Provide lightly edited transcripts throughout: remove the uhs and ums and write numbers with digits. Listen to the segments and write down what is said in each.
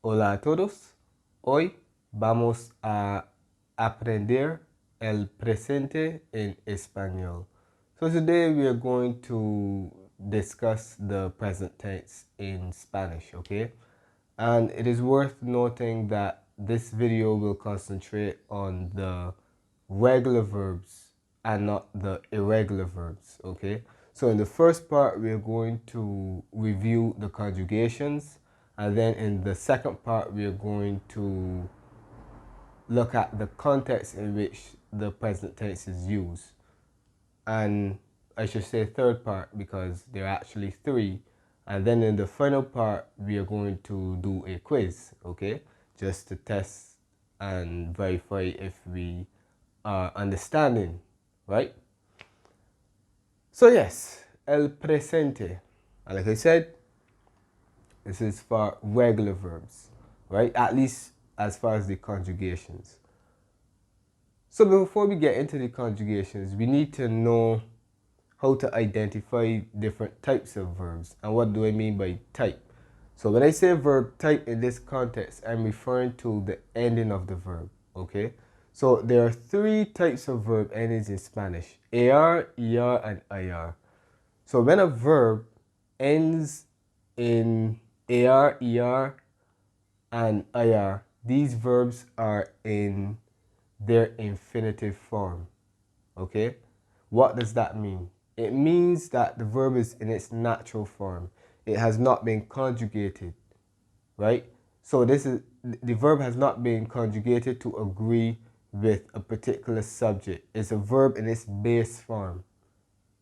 Hola a todos. Hoy vamos a aprender el presente en español. So today we are going to discuss the present tense in Spanish, okay? And it is worth noting that this video will concentrate on the regular verbs and not the irregular verbs, okay? So in the first part, we're going to review the conjugations, and then in the second part, we're going to look at the context in which the present tense is used. And I should say third part because there are actually three. And then in the final part, we are going to do a quiz, okay? Just to test and verify if we are understanding, right? So yes, el presente. And like I said, this is for regular verbs, right? At least as far as the conjugations. So before we get into the conjugations, we need to know how to identify different types of verbs. And what do I mean by type? So when I say verb type in this context, I'm referring to the ending of the verb, okay? So there are three types of verb endings in Spanish: AR, ER, and IR. So when a verb ends in AR, ER, and IR, these verbs are in their infinitive form, okay? What does that mean? It means that the verb is in its natural form. It has not been conjugated, right? So the verb has not been conjugated to agree with a particular subject. It's a verb in its base form,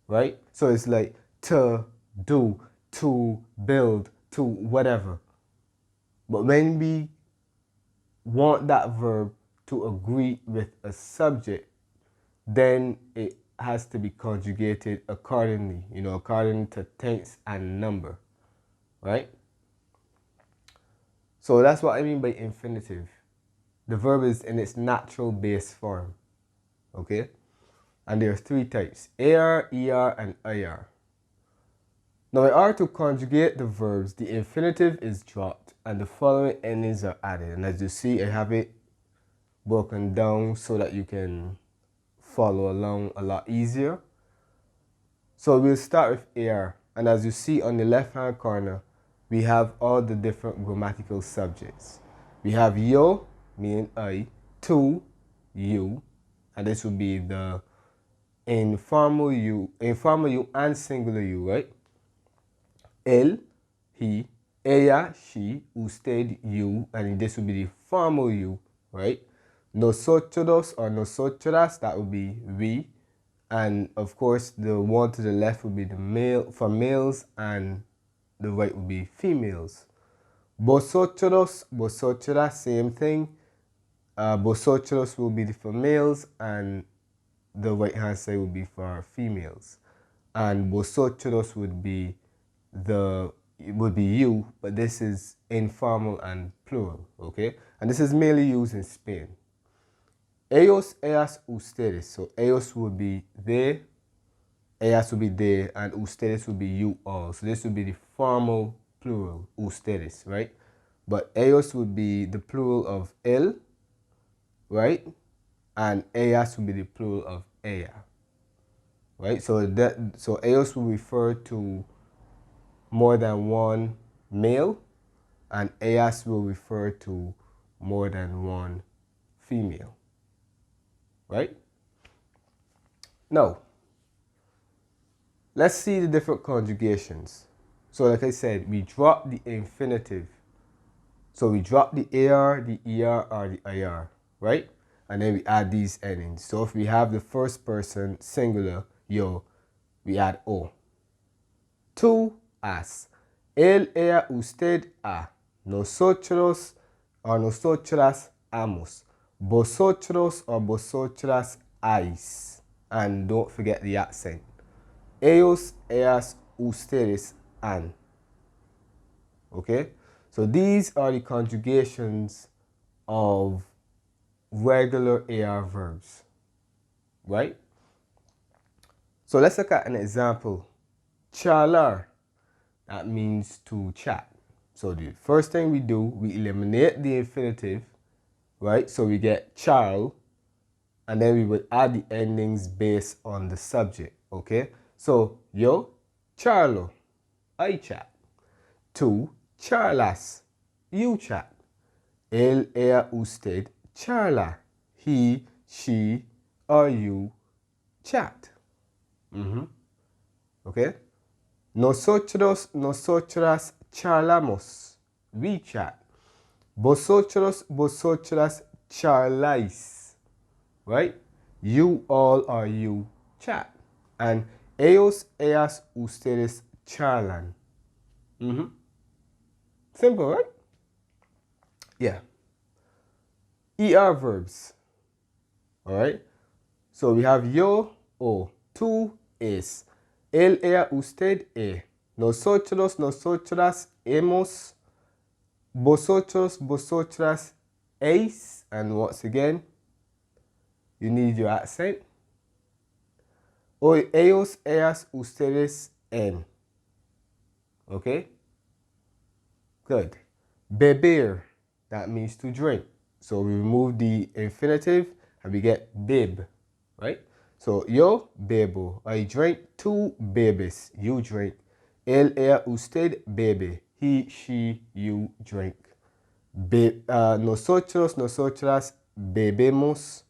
right? So it's like to do, to build, to whatever. But when we want that verb to agree with a subject, then it has to be conjugated accordingly, according to tense and number, right? So that's what I mean by infinitive. The verb is in its natural base form, okay? And there are three types: AR, ER, and IR. Now, in order to conjugate the verbs, the infinitive is dropped and the following endings are added. And as you see, I have it broken down so that you can follow along a lot easier. So we'll start with AR. And as you see on the left-hand corner, we have all the different grammatical subjects. We have yo, meaning I, tu, you, and this would be the informal you and singular you, right? Él, he, ella, she, usted, you, and this would be the formal you, right? Nosotros or nosotras, that would be we. And of course, the one to the left would be the male for males, and the right would be females. Vosotros, vosotras, same thing. Vosotros will be for males, and the right hand side would be for females. And vosotros would be you, but this is informal and plural, okay? And this is mainly used in Spain. Ellos, ellas, ustedes. So ellos would be they, ellas would be they, and ustedes would be you all. So this would be the formal plural, ustedes, right? But ellos would be the plural of él, right? And ellas would be the plural of ella, right? So ellos will refer to more than one male, and ellas will refer to more than one female, right? Now, let's see the different conjugations. So like I said, we drop the infinitive. So we drop the AR, the ER, or the IR, right? And then we add these endings. So if we have the first person singular, yo, we add O. Tú, as. Él, ella, usted, a. Nosotros o nosotras, amos. Vosotros or vosotras, ais. And don't forget the accent. Ellos, ellas, ustedes, an. Okay? So these are the conjugations of regular AR verbs, right? So let's look at an example. Charlar, that means to chat. So the first thing we do, we eliminate the infinitive, right? So we get Charles, and then we would add the endings based on the subject, okay? So, yo, Charlo, I chat. Tú, charlas, you chat. Él, ella, usted, charla. He, she, or you chat. Okay? Nosotros, nosotras charlamos. We chat. Vosotros, vosotras charláis. Right? You all or you chat. And ellos, ellas, ustedes charlan. Simple, right? Yeah. ER verbs. Alright? So we have yo, o. Tú, es. Él, ella, usted, nosotros, nosotras, hemos. Vosotros, vosotras, eis. And once again, you need your accent. Hoy, ellos, ellas, ustedes, en. Okay? Good. Beber, that means to drink. So we remove the infinitive and we get bib, right? So yo bebo, I drink. Tú bebes, you drink. Él, ella, usted bebe. He, she, you drink. Nosotros, nosotras bebemos,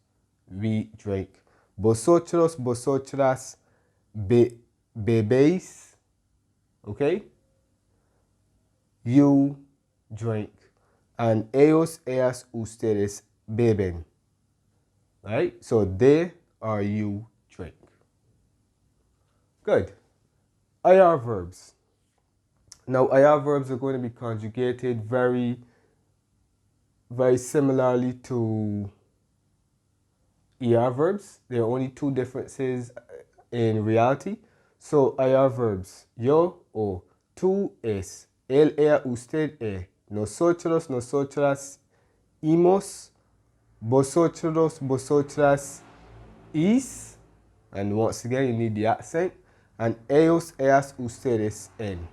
we drink. Vosotros, vosotras bebéis, okay? You drink. And ellos, ellas, ustedes beben. Right? So they or you drink. Good. IR verbs. Now IR verbs are going to be conjugated very similarly to ER verbs. There are only two differences in reality. So IR verbs. Yo, o. Tú, es. Él, ella, usted, nosotros, nosotras, imos. Vosotros, vosotras, is. And once again, you need the accent. And ellos, ellas, ustedes, en.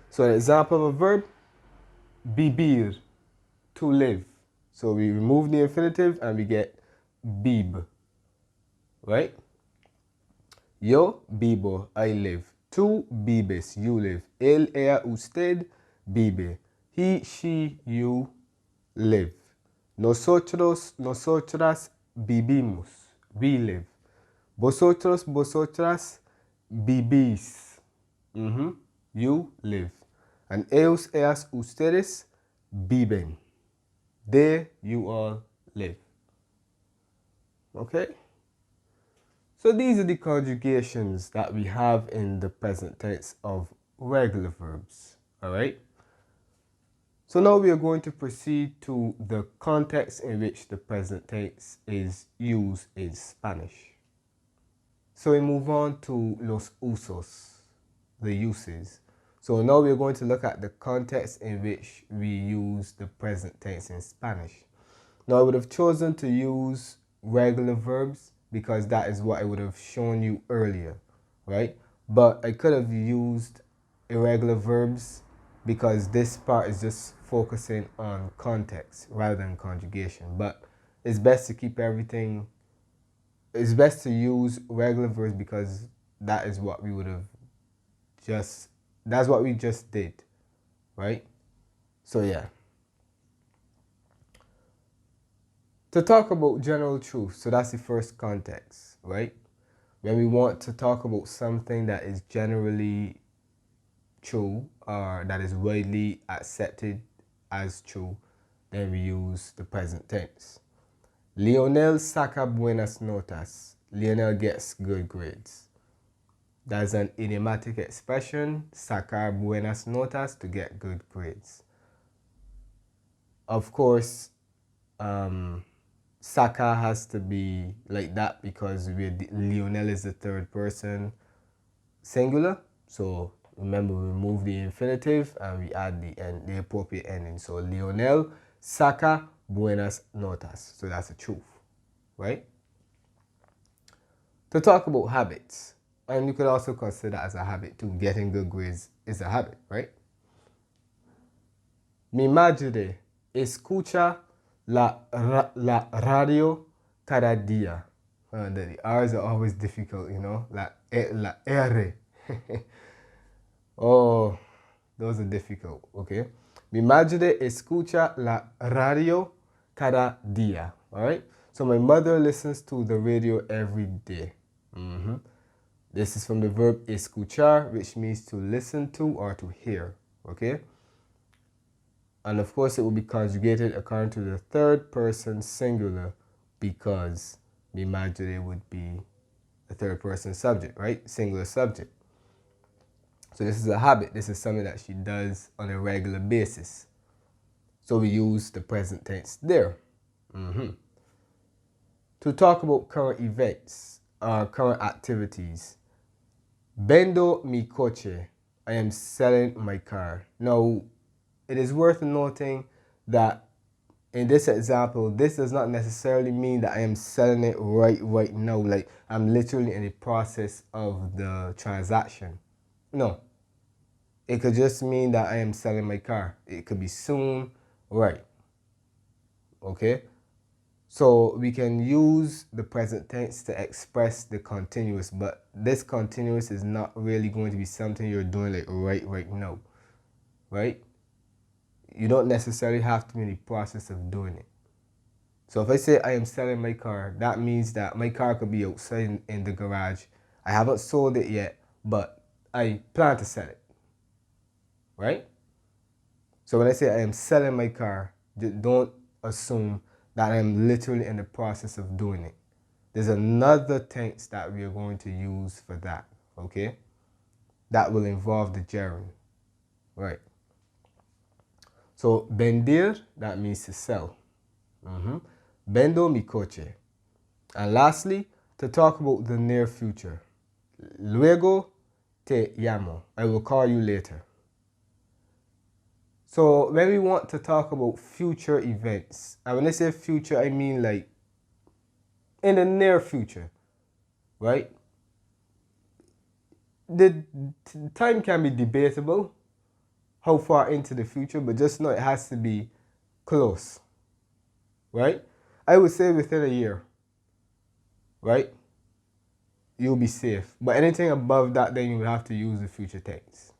So an example of a verb, vivir, to live. So we remove the infinitive and we get bib. Right? Yo vivo, I live. Tú vives, you live. Él, ella, usted vive. He, she, you live. Nosotros, nosotras vivimos. We live. Vosotros, vosotras vivís. You live. And ellos, ellas, ustedes viven. They, you all live. Okay? So these are the conjugations that we have in the present tense of regular verbs. Alright? So now we are going to proceed to the context in which the present tense is used in Spanish. So we move on to los usos, the uses. So now we're going to look at the context in which we use the present tense in Spanish. Now I would have chosen to use regular verbs because that is what I would have shown you earlier, right? But I could have used irregular verbs because this part is just focusing on context rather than conjugation. But it's best to keep everything, it's best to use regular verbs because that is what we would have that's what we just did, right? So yeah. To talk about general truth, so that's the first context, right? When we want to talk about something that is generally true or that is widely accepted as true, then we use the present tense. Lionel saca buenas notas. Lionel gets good grades. That's an idiomatic expression, sacar buenas notas, to get good grades. Of course, Saka has to be like that because Lionel is the third person singular. So remember, we remove the infinitive and we add the appropriate ending. So Lionel saca buenas notas. So that's the truth, right? To talk about habits, and you could also consider as a habit too. Getting good grades is a habit, right? Mi madre escucha la radio cada día. The R's are always difficult, you know. La R. Oh, those are difficult, okay? Mi madre escucha la radio cada día, all right? So my mother listens to the radio every day. This is from the verb escuchar, which means to listen to or to hear, okay? And of course, it will be conjugated according to the third person singular because mi madre would be the third person subject, right? Singular subject. So this is a habit. This is something that she does on a regular basis. So we use the present tense there. To talk about current events or current activities. Vendo mi coche. I am selling my car. Now, it is worth noting that in this example, this does not necessarily mean that I am selling it right now. Like I'm literally in the process of the transaction. No. It could just mean that I am selling my car. It could be soon, right? Okay? So we can use the present tense to express the continuous, but this continuous is not really going to be something you're doing like right now, right? You don't necessarily have to be in the process of doing it. So if I say I am selling my car, that means that my car could be outside in the garage. I haven't sold it yet, but I plan to sell it, right? So when I say I am selling my car, don't assume that I'm literally in the process of doing it. There's another tense that we are going to use for that, okay? That will involve the gerund, right? So vender, that means to sell. Vendo mi coche. And lastly, to talk about the near future. Luego te llamo. I will call you later. So when we want to talk about future events, and when I say future, I mean like in the near future, right? The time can be debatable, how far into the future, but just know it has to be close, right? I would say within a year, right? You'll be safe. But anything above that, then you will have to use the future tense.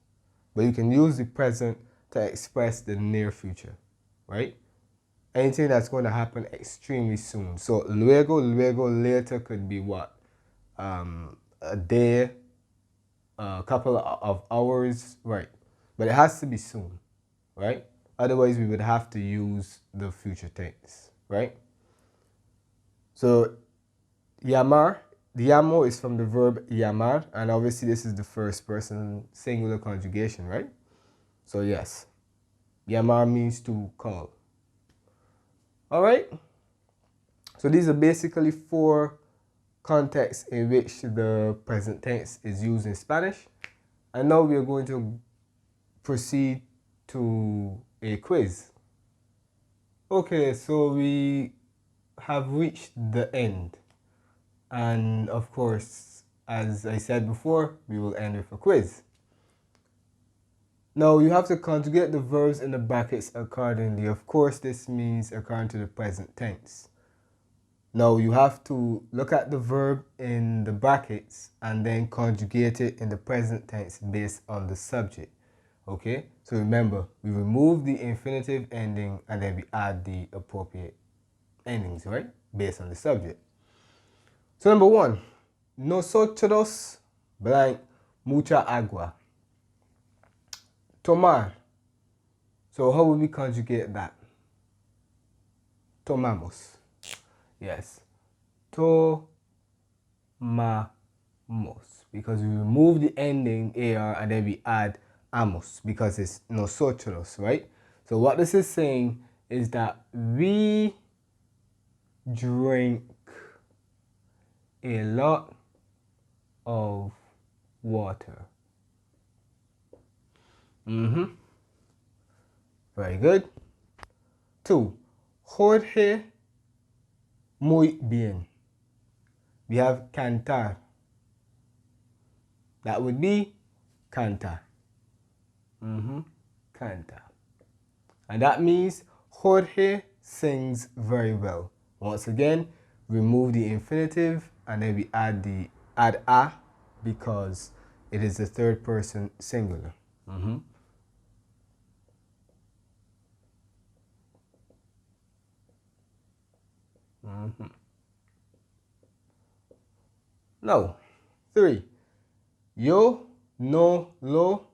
But you can use the present to express the near future, right? Anything that's going to happen extremely soon. So luego, later could be what? A day, a couple of hours, right? But it has to be soon, right? Otherwise, we would have to use the future tense, right? So llamar, llamo is from the verb llamar, and obviously this is the first person singular conjugation, right? So yes, llamar means to call. All right? So these are basically 4 contexts in which the present tense is used in Spanish. And now we are going to proceed to a quiz. Okay, so we have reached the end. And of course, as I said before, we will end with a quiz. Now you have to conjugate the verbs in the brackets accordingly. Of course, this means according to the present tense. Now you have to look at the verb in the brackets and then conjugate it in the present tense based on the subject. Okay? So remember, we remove the infinitive ending and then we add the appropriate endings, right? Based on the subject. So number 1, nosotros blank mucha agua. Tomar. So how will we conjugate that? Tomamos. Yes. Tomamos. Because we remove the ending AR and then we add amos because it's nosotros, right? So what this is saying is that we drink a lot of water. Very good. 2, Jorge muy bien. We have cantar. That would be canta. Canta. And that means Jorge sings very well. Once again, remove the infinitive and then we add a because it is the third person singular. Now, 3. Yo no lo,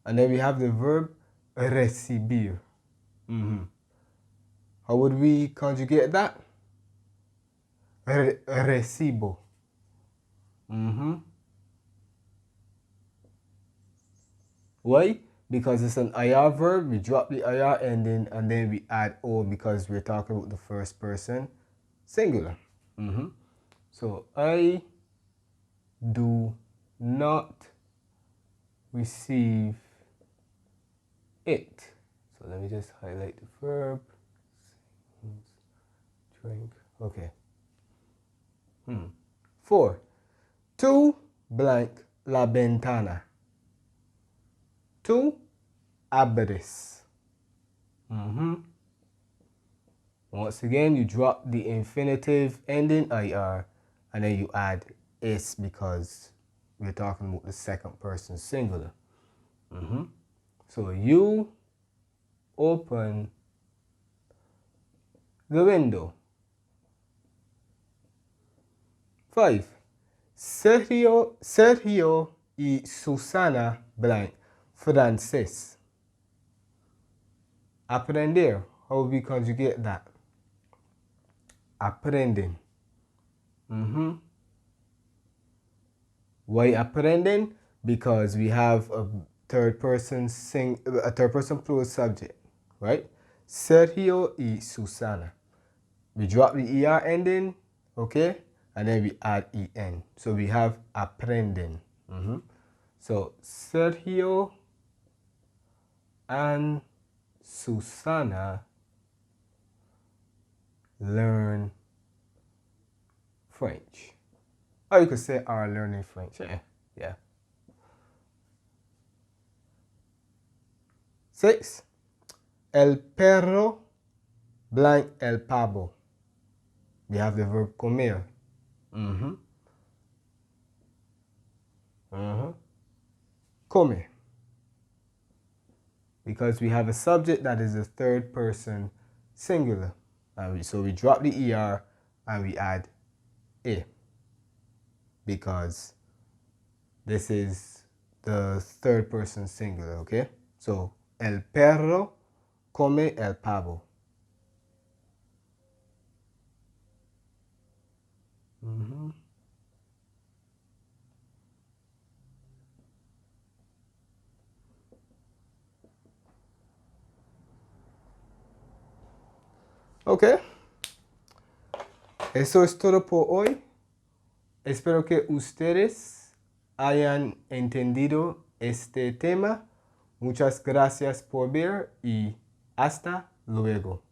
and then we have the verb recibir. How would we conjugate that? Recibo. Why? Because it's an IR verb, we drop the IR ending and then we add O because we're talking about the first person singular. So I do not receive it. So let me just highlight the verb. Drink. Okay. 4. Tú blank la ventana. Tú abres. Once again, you drop the infinitive ending IR and then you add es because we're talking about the second person singular. So you open the window. 5. Sergio y Susana blank francés. Aprender. How we conjugate that? Aprenden. Why aprenden? Because we have a third person plural subject, right? Sergio y Susana. We drop the ER ending, okay? And then we add EN. So we have aprenden. So Sergio and Susana learn French. Or you could say are learning French. Yeah. 6. El perro blank el pavo. We have the verb comer. Come. Because we have a subject that is a third person singular. So we drop the ER and we add A. Because this is the third person singular, okay? So, el perro come el pavo. Ok. Eso es todo por hoy. Espero que ustedes hayan entendido este tema. Muchas gracias por ver y hasta luego.